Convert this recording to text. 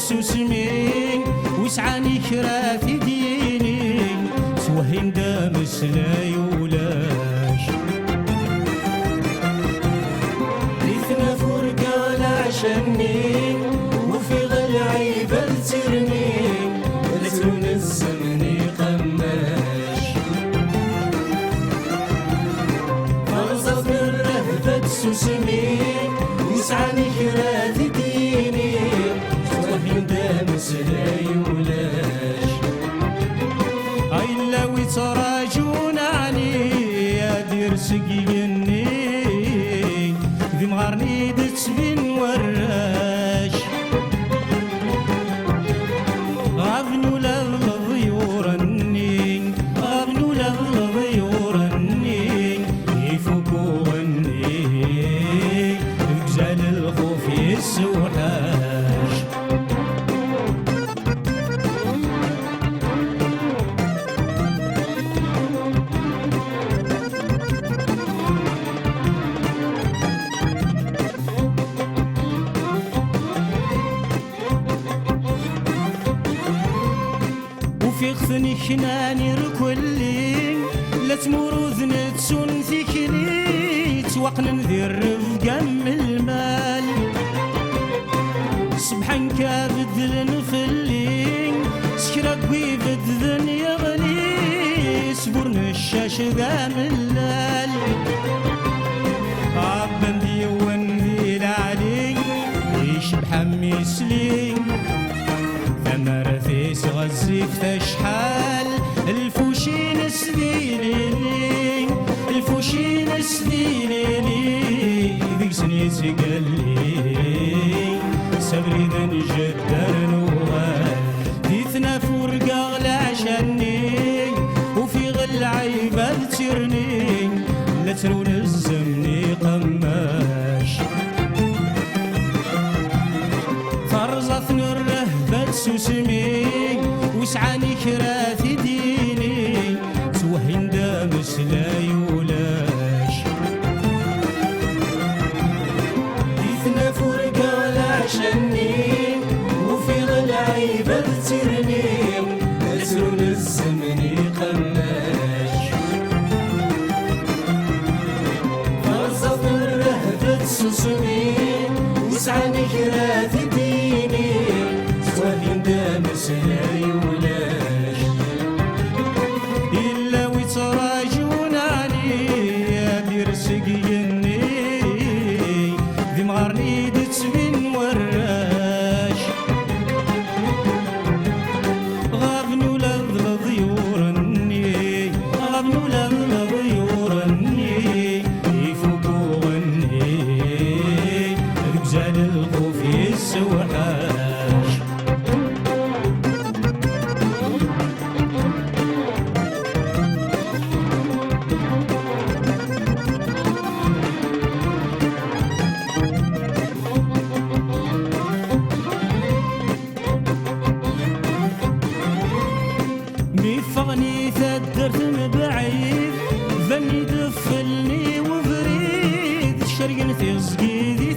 سوسمين وسعاني كرا في ديني توهين دامس لا يولاش ريثنا فرقة ولا عشاني وفي غالعيبة ترني لتون الزمن قماش فرصة من الرهبة سوسمين وسعاني كرا في ديني توهين دامس لا يولاش إلا ويتراجون علي يا دير سقيني ذي مغارني دتبين وراش غابنو للضيورني غابنو للضيورني يفوقوني بجال الخوف يسوحاش في خثني خناني ركولي لا تموروذ نتسون ثيكلي توقن نذير رفقا من المال سبحان كابدل نفلي سكرا قوي بدذن يغلي سبورن الشاش ذا ملال عبان ديوان ذي العلي يشبح ميسلي ثمر فيس غزيف تشحال الفوشين سديلي الفوشين سديلي ذيك سنيت قالي صبري ذا نجدر نوال ديثنا فرقة غلا عشاني وفي غل عيبة ترني لا ترون الزمني قماش فرزتني الرهبة سوسمي وسعاني كرا في ديني توهين دامس لا يولاش ديثنا فرقة ولا عشاني وفي غالعيبة ترني لتون الزمن قماش فرصة الرهبة سوسمي وسعاني كرا في ديني توهين دامس لا يولاش إلا ويتراجون علي يا دير سقيني ذي مغارني دتبين وراش غابنو للضيورني غابنو للضيورني يفوقوني رجال الخوف يسوحاش ميفغني ثدرت مبعيد ذني دفلني وبريد شرقن في صقيدي